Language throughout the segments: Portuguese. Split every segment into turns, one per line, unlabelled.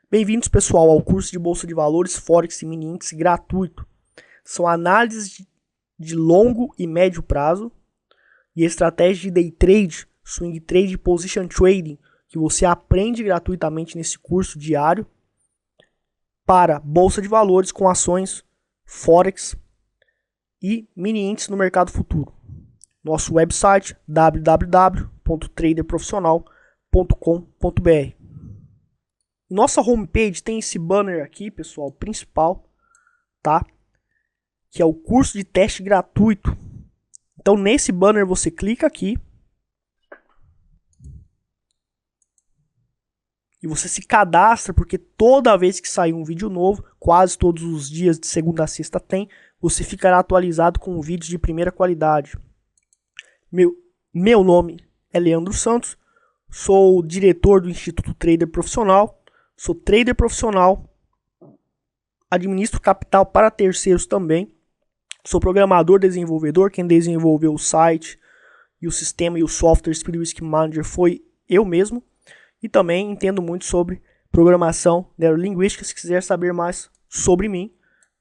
Bem-vindos, pessoal, ao curso de Bolsa de Valores, Forex e Mini Índice gratuito. São análises de longo e médio prazo e estratégias de day trade, swing trade e position trading que você aprende gratuitamente nesse curso diário para Bolsa de Valores com ações, Forex e Mini Índice no mercado futuro. Nosso website www.traderprofissional.com.br. Nossa homepage tem esse banner aqui, pessoal, principal, tá? Que é o curso de teste gratuito. Então, nesse banner você clica aqui e você se cadastra, porque toda vez que sair um vídeo novo, quase todos os dias de segunda a sexta tem, você ficará atualizado com vídeos de primeira qualidade. Meu nome é Leandro Santos, sou diretor do Instituto Trader Profissional. Sou trader profissional, administro capital para terceiros também. Sou programador, desenvolvedor. Quem desenvolveu o site e o sistema e o software Speed Risk Manager foi eu mesmo. E também entendo muito sobre programação neurolinguística. Se quiser saber mais sobre mim,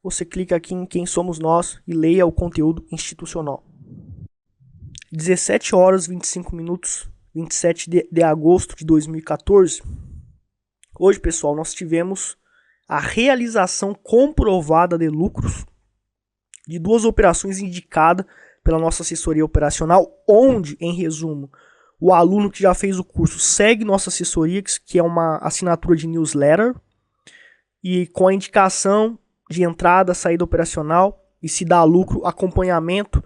você clica aqui em Quem Somos Nós e leia o conteúdo institucional. 17 horas 25 minutos, 27 de agosto de 2014. Hoje, pessoal, nós tivemos a realização comprovada de lucros de duas operações indicadas pela nossa assessoria operacional, onde, em resumo, o aluno que já fez o curso segue nossa assessoria, que é uma assinatura de newsletter, e com a indicação de entrada, saída operacional, e se dá lucro, acompanhamento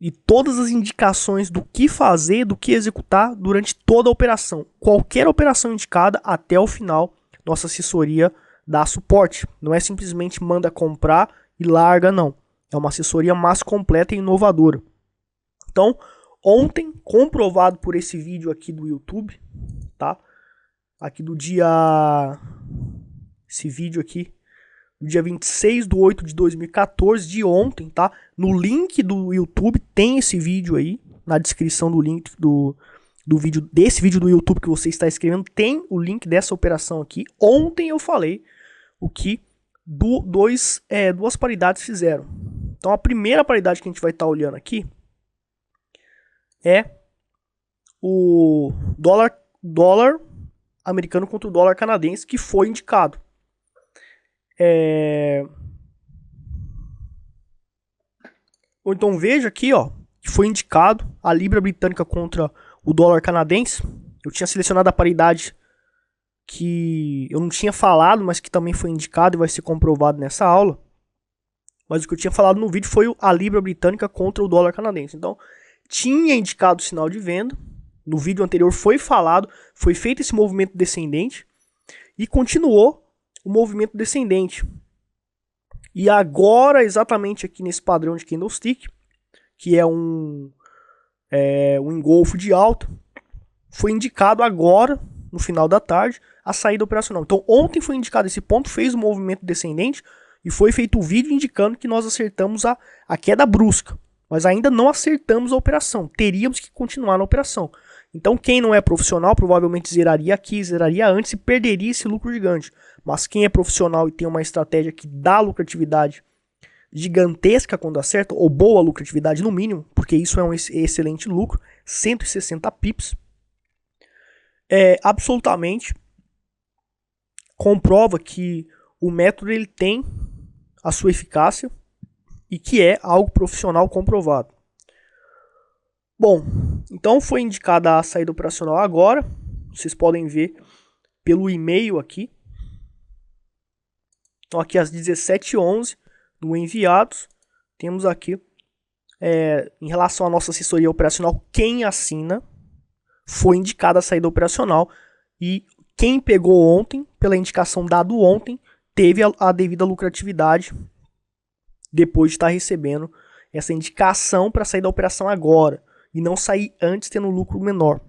e todas as indicações do que fazer, do que executar durante toda a operação. Qualquer operação indicada até o final, nossa assessoria dá suporte. Não é simplesmente manda comprar e larga, não. É uma assessoria mais completa e inovadora. Então, ontem, comprovado por esse vídeo aqui do YouTube, tá? Aqui do dia... Esse vídeo aqui, do dia 26/8/2014, de ontem, tá? No link do YouTube tem esse vídeo aí, na descrição do link do vídeo, desse vídeo do YouTube que você está escrevendo, tem o link dessa operação aqui. Ontem eu falei o que duas paridades fizeram. Então a primeira paridade que a gente vai estar olhando aqui é o dólar americano contra o dólar canadense, que foi indicado. Ou então veja aqui, ó, que foi indicado a libra britânica contra o dólar canadense. Eu tinha selecionado a paridade que eu não tinha falado, mas que também foi indicado e vai ser comprovado nessa aula. Mas o que eu tinha falado no vídeo foi a libra britânica contra o dólar canadense. Então, tinha indicado o sinal de venda. No vídeo anterior foi falado, foi feito esse movimento descendente e continuou o movimento descendente. E agora, exatamente aqui nesse padrão de candlestick, que é um engolfo de alta, foi indicado agora, no final da tarde, a saída operacional. Então, ontem foi indicado esse ponto, fez o movimento descendente e foi feito o vídeo indicando que nós acertamos a queda brusca. Mas ainda não acertamos a operação. Teríamos que continuar na operação. Então, quem não é profissional provavelmente zeraria aqui, zeraria antes e perderia esse lucro gigante. Mas quem é profissional e tem uma estratégia que dá lucratividade gigantesca quando acerta, ou boa lucratividade no mínimo, porque isso é um excelente lucro, 160 pips, absolutamente comprova que o método ele tem a sua eficácia e que é algo profissional comprovado. Bom, então foi indicada a saída operacional agora. Vocês podem ver pelo e-mail aqui. Então aqui às 17h11 no enviados, temos aqui em relação à nossa assessoria operacional, quem assina foi indicada a saída operacional e quem pegou ontem, pela indicação dado ontem, teve a devida lucratividade depois de estar recebendo essa indicação para sair da operação agora e não sair antes tendo lucro menor.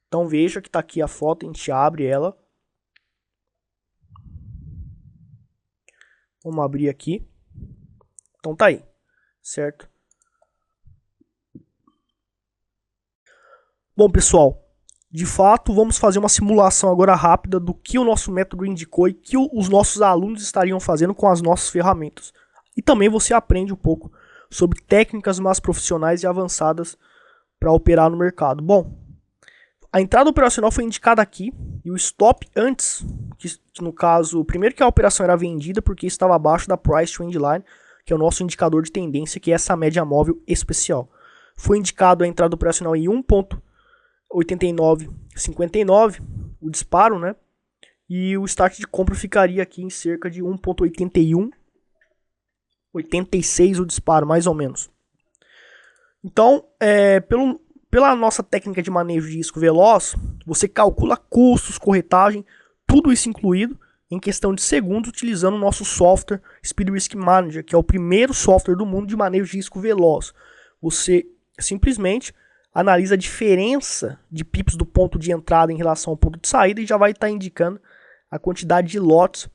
Então veja que está aqui a foto, a gente abre ela. Vamos abrir aqui. Então tá aí, certo? Bom, pessoal, de fato, vamos fazer uma simulação agora rápida do que o nosso método indicou e que os nossos alunos estariam fazendo com as nossas ferramentas. E também você aprende um pouco sobre técnicas mais profissionais e avançadas para operar no mercado. Bom, a entrada operacional foi indicada aqui e o stop antes, que no caso, primeiro que a operação era vendida porque estava abaixo da Price Trend Line, que é o nosso indicador de tendência, que é essa média móvel especial. Foi indicado a entrada operacional em 1,8959, o disparo, né? E o start de compra ficaria aqui em cerca de 1,8186 o disparo, mais ou menos. Então, pela nossa técnica de manejo de risco veloz, você calcula custos, corretagem, tudo isso incluído em questão de segundos, utilizando o nosso software Speed Risk Manager, que é o primeiro software do mundo de manejo de risco veloz. Você simplesmente analisa a diferença de pips do ponto de entrada em relação ao ponto de saída e já vai estar indicando a quantidade de lotes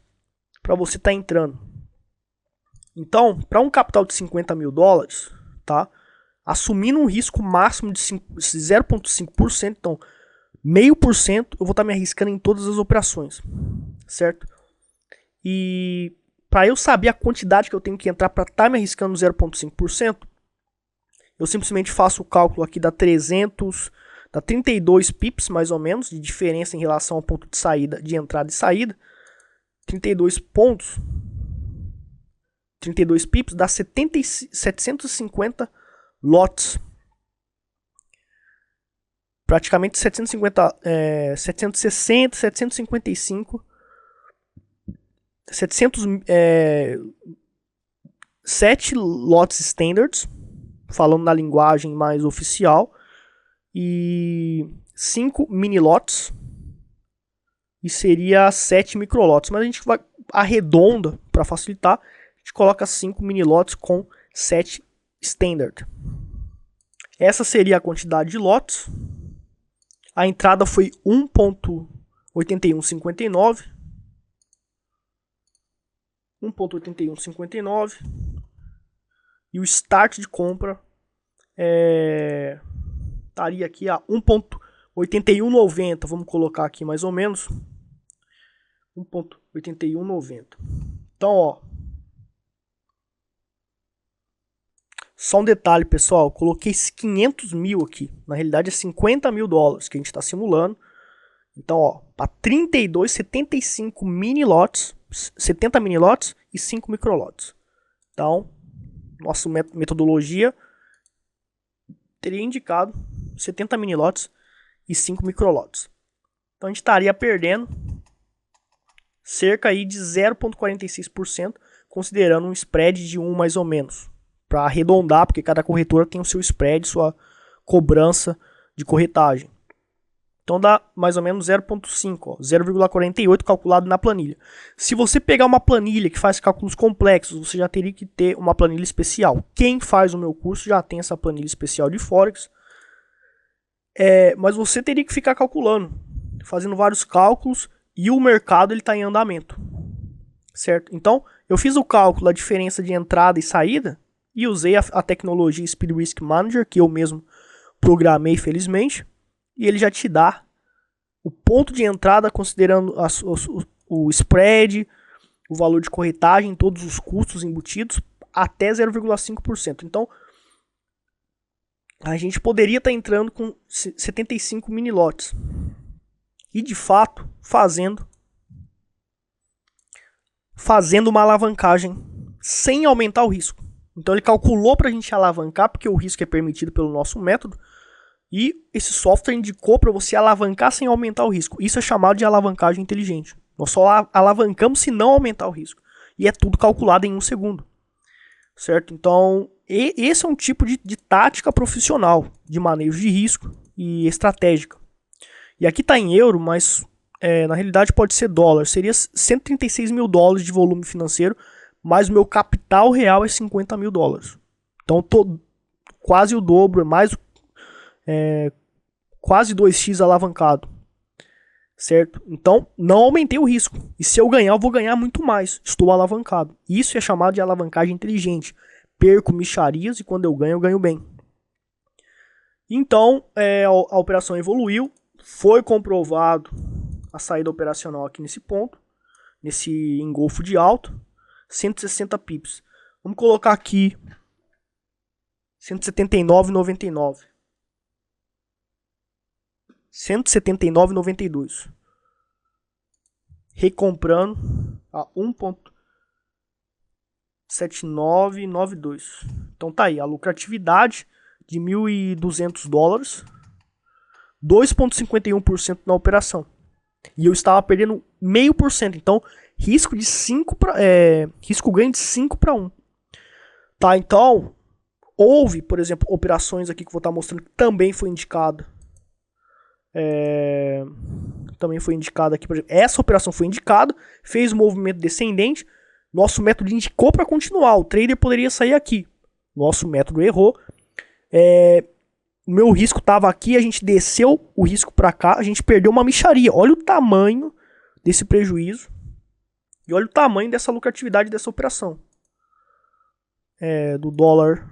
para você estar entrando. Então, para um capital de 50 mil dólares, tá? Assumindo um risco máximo de 0,5%, então 0,5%, eu vou estar me arriscando em todas as operações, certo? E para eu saber a quantidade que eu tenho que entrar para estar me arriscando 0,5%, eu simplesmente faço o cálculo aqui da 32 pips mais ou menos de diferença em relação ao ponto de saída, de entrada e saída. 32 pontos, 32 pips dá 750 lotes. Praticamente 750, 760, 755, 7 lotes standards, falando na linguagem mais oficial, e 5 mini lotes, e seria 7 micro lotes, mas a gente vai arredonda para facilitar, a gente coloca 5 mini lotes com 7 standard. Essa seria a quantidade de lotes. A entrada foi 1,8159. 1,8159. E o start de compra estaria aqui a 1,8190. Vamos colocar aqui mais ou menos. 1,8190. Então, ó. Só um detalhe, pessoal. Eu coloquei 500 mil aqui. Na realidade é 50 mil dólares que a gente está simulando. Então, ó. Para 32, 75 mini lotes. 70 mini lotes e 5 micro lotes. Então, nossa metodologia teria indicado 70 mini lotes e 5 micro lotes. Então, a gente estaria perdendo cerca aí de 0,46%, considerando um spread de 1 mais ou menos. Para arredondar, porque cada corretora tem o seu spread, sua cobrança de corretagem. Então dá mais ou menos 0,5, 0,48 calculado na planilha. Se você pegar uma planilha que faz cálculos complexos, você já teria que ter uma planilha especial. Quem faz o meu curso já tem essa planilha especial de Forex. Mas você teria que ficar calculando, fazendo vários cálculos, e o mercado está em andamento. Certo? Então, eu fiz o cálculo da diferença de entrada e saída, e usei a tecnologia Speed Risk Manager, que eu mesmo programei felizmente, e ele já te dá o ponto de entrada considerando o spread, o valor de corretagem, todos os custos embutidos, até 0,5%. Então, a gente poderia estar entrando com 75 mini lotes. E de fato, fazendo uma alavancagem sem aumentar o risco. Então ele calculou para a gente alavancar, porque o risco é permitido pelo nosso método, e esse software indicou para você alavancar sem aumentar o risco. Isso é chamado de alavancagem inteligente. Nós só alavancamos se não aumentar o risco. E é tudo calculado em 1 segundo. Certo? Então, esse é um tipo de tática profissional de manejo de risco e estratégica. E aqui está em euro, mas na realidade pode ser dólar. Seria 136 mil dólares de volume financeiro, mas o meu capital real é 50 mil dólares. Então, quase o dobro, quase 2x alavancado. Certo? Então, não aumentei o risco. E se eu ganhar, eu vou ganhar muito mais. Estou alavancado. Isso é chamado de alavancagem inteligente. Perco mixarias e quando eu ganho bem. Então, a operação evoluiu. Foi comprovado a saída operacional aqui nesse ponto, nesse engolfo de alto, 160 pips. Vamos colocar aqui 179,99. 179,92. Recomprando a 1,7992. Então tá aí, a lucratividade de $1.200, 2,51% na operação. E eu estava perdendo 0,5%. Então, risco ganho de 5 para 1. Tá, então, houve, por exemplo, operações aqui que eu vou estar mostrando que também foi indicada. Também foi indicada aqui, por exemplo, essa operação foi indicada, fez um movimento descendente, nosso método indicou para continuar, o trader poderia sair aqui, nosso método errou, o meu risco estava aqui, a gente desceu o risco para cá, a gente perdeu uma mixaria. Olha o tamanho desse prejuízo e olha o tamanho dessa lucratividade dessa operação do dólar.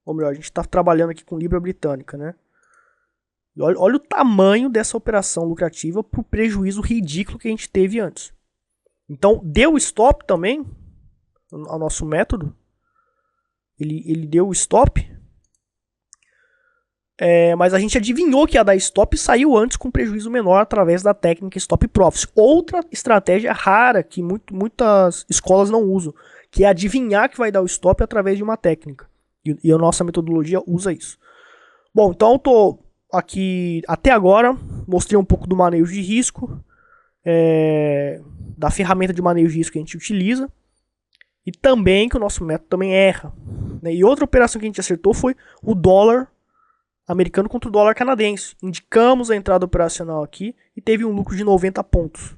Ou melhor, a gente está trabalhando aqui com libra britânica, né? E olha o tamanho dessa operação lucrativa para o prejuízo ridículo que a gente teve antes. Então, deu stop também ao nosso método. Ele deu stop. Mas a gente adivinhou que ia dar stop e saiu antes com prejuízo menor através da técnica Stop Profit. Outra estratégia rara que muitas escolas não usam, que é adivinhar que vai dar o stop através de uma técnica. E a nossa metodologia usa isso. Bom, então eu tô aqui até agora, mostrei um pouco do manejo de risco, da ferramenta de manejo de risco que a gente utiliza, e também que o nosso método também erra. E outra operação que a gente acertou foi o dólar americano contra o dólar canadense. Indicamos a entrada operacional aqui e teve um lucro de 90 pontos.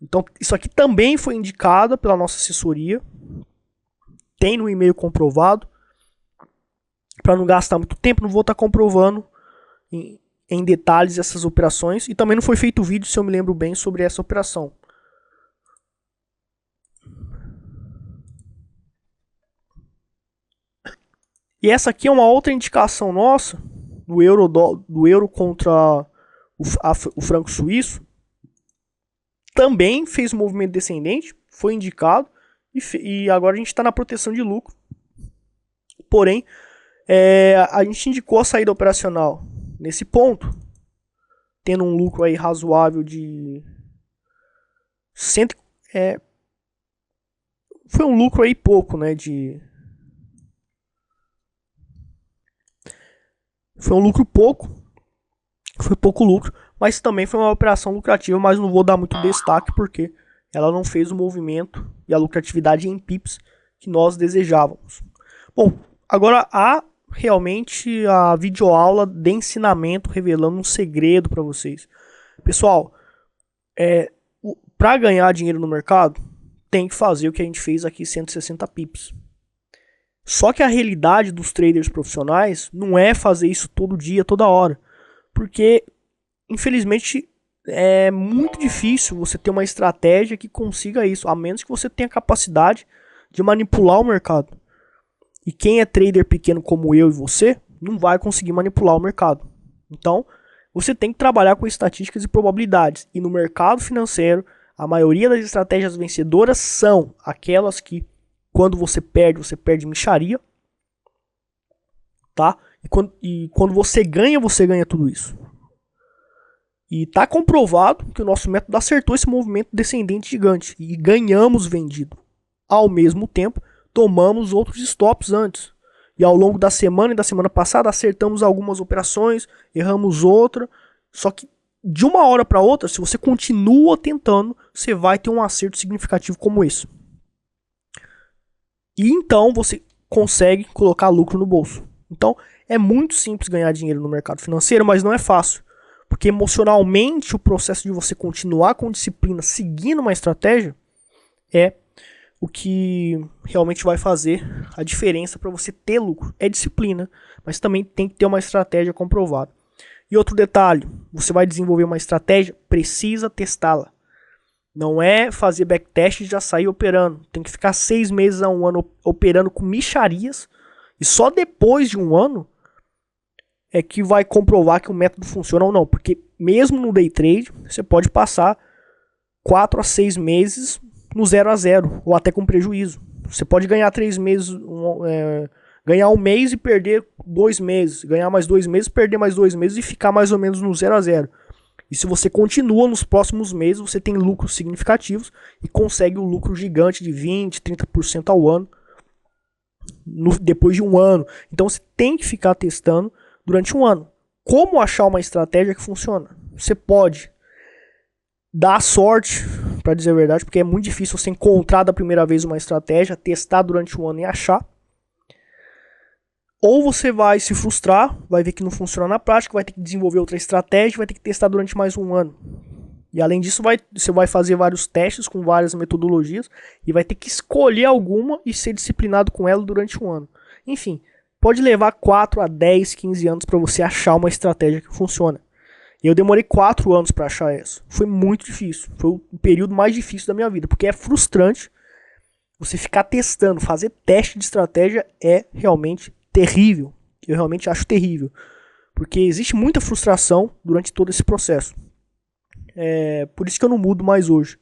Então isso aqui também foi indicado pela nossa assessoria, tem no e-mail comprovado. Para não gastar muito tempo, não vou estar comprovando em detalhes essas operações. E também não foi feito vídeo, se eu me lembro bem, sobre essa operação. E essa aqui é uma outra indicação nossa do euro contra o franco suíço. Também fez um movimento descendente, foi indicado. E agora a gente está na proteção de lucro. Porém, a gente indicou a saída operacional nesse ponto, tendo um lucro aí razoável de foi um lucro aí pouco, né? Foi um lucro pouco, foi pouco lucro, mas também foi uma operação lucrativa, mas não vou dar muito destaque porque ela não fez o movimento e a lucratividade em pips que nós desejávamos. Bom, agora realmente a videoaula de ensinamento revelando um segredo para vocês. Pessoal, para ganhar dinheiro no mercado, tem que fazer o que a gente fez aqui, 160 pips. Só que a realidade dos traders profissionais não é fazer isso todo dia, toda hora. Porque, infelizmente, é muito difícil você ter uma estratégia que consiga isso, a menos que você tenha capacidade de manipular o mercado. E quem é trader pequeno como eu e você, não vai conseguir manipular o mercado. Então, você tem que trabalhar com estatísticas e probabilidades. E no mercado financeiro, a maioria das estratégias vencedoras são aquelas que, quando você perde mixaria. Tá? E quando você ganha tudo isso. E está comprovado que o nosso método acertou esse movimento descendente gigante. E ganhamos vendido. Ao mesmo tempo, tomamos outros stops antes. E ao longo da semana e da semana passada acertamos algumas operações, erramos outra. Só que de uma hora para outra, se você continua tentando, você vai ter um acerto significativo como esse. E então você consegue colocar lucro no bolso. Então é muito simples ganhar dinheiro no mercado financeiro, mas não é fácil. Porque emocionalmente o processo de você continuar com disciplina, seguindo uma estratégia, é o que realmente vai fazer a diferença para você ter lucro. É disciplina, mas também tem que ter uma estratégia comprovada. E outro detalhe, você vai desenvolver uma estratégia, precisa testá-la. Não é fazer backtest e já sair operando. Tem que ficar 6 meses a 1 ano operando com mixarias. E só depois de 1 ano é que vai comprovar que o método funciona ou não. Porque mesmo no day trade, você pode passar 4 a 6 meses no 0 a 0 ou até com prejuízo. Você pode ganhar 3 meses, ganhar um mês e perder 2 meses, ganhar mais 2 meses, perder mais 2 meses e ficar mais ou menos no 0 a 0. E se você continua nos próximos meses, você tem lucros significativos e consegue um lucro gigante de 20, 30% ao ano depois de um ano. Então você tem que ficar testando durante um ano. Como achar uma estratégia que funciona? Você pode dar sorte, para dizer a verdade, porque é muito difícil você encontrar da primeira vez uma estratégia, testar durante um ano e achar. Ou você vai se frustrar, vai ver que não funciona na prática, vai ter que desenvolver outra estratégia, vai ter que testar durante mais um ano. E além disso, você vai fazer vários testes com várias metodologias e vai ter que escolher alguma e ser disciplinado com ela durante um ano. Enfim, pode levar 4 a 10, 15 anos para você achar uma estratégia que funciona. E eu demorei 4 anos para achar essa. Foi muito difícil. Foi o período mais difícil da minha vida, porque é frustrante você ficar testando, fazer teste de estratégia é realmente terrível. Eu realmente acho terrível. Porque existe muita frustração durante todo esse processo. Por isso que eu não mudo mais hoje.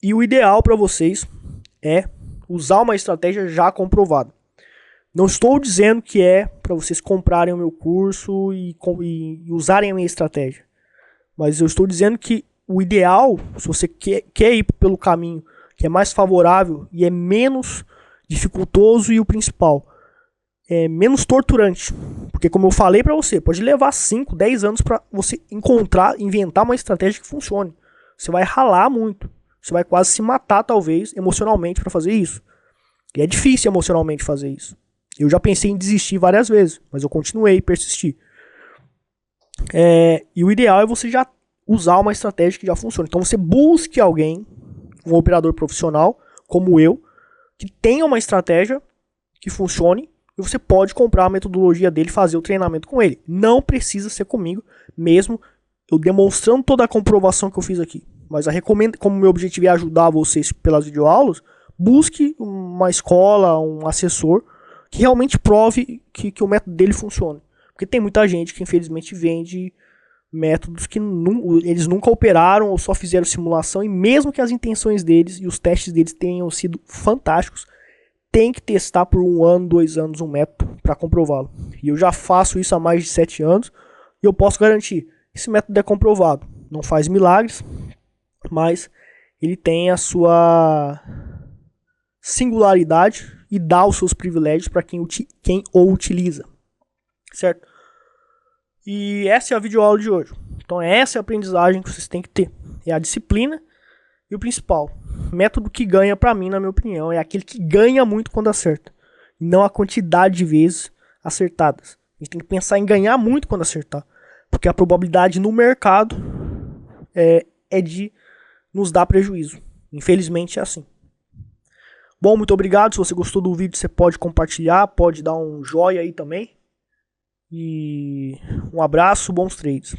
E o ideal para vocês é usar uma estratégia já comprovada. Não estou dizendo que é para vocês comprarem o meu curso e usarem a minha estratégia. Mas eu estou dizendo que o ideal, se você quer ir pelo caminho que é mais favorável e é menos dificultoso e o principal, é menos torturante. Porque como eu falei para você, pode levar 5, 10 anos para você inventar uma estratégia que funcione. Você vai ralar muito. Você vai quase se matar, talvez, emocionalmente para fazer isso. E é difícil emocionalmente fazer isso. Eu já pensei em desistir várias vezes, mas eu continuei e persisti. E o ideal é você já usar uma estratégia que já funciona. Então você busque alguém, um operador profissional, como eu, que tenha uma estratégia que funcione e você pode comprar a metodologia dele e fazer o treinamento com ele. Não precisa ser comigo, mesmo eu demonstrando toda a comprovação que eu fiz aqui. Mas como meu objetivo é ajudar vocês pelas videoaulas, busque uma escola, um assessor que realmente prove que o método dele funciona. Porque tem muita gente que infelizmente vende métodos que eles nunca operaram ou só fizeram simulação, e mesmo que as intenções deles e os testes deles tenham sido fantásticos, tem que testar por 1 ano, 2 anos um método para comprová-lo. E eu já faço isso há mais de 7 anos e eu posso garantir, esse método é comprovado. Não faz milagres, mas ele tem a sua singularidade e dá os seus privilégios para quem o utiliza, certo? E essa é a videoaula de hoje. Então essa é a aprendizagem que vocês têm que ter. É a disciplina e o principal, método que ganha para mim, na minha opinião, é aquele que ganha muito quando acerta. E não a quantidade de vezes acertadas. A gente tem que pensar em ganhar muito quando acertar. Porque a probabilidade no mercado é de nos dar prejuízo. Infelizmente é assim. Bom, muito obrigado. Se você gostou do vídeo, você pode compartilhar, pode dar um joinha aí também. E um abraço, bons trades.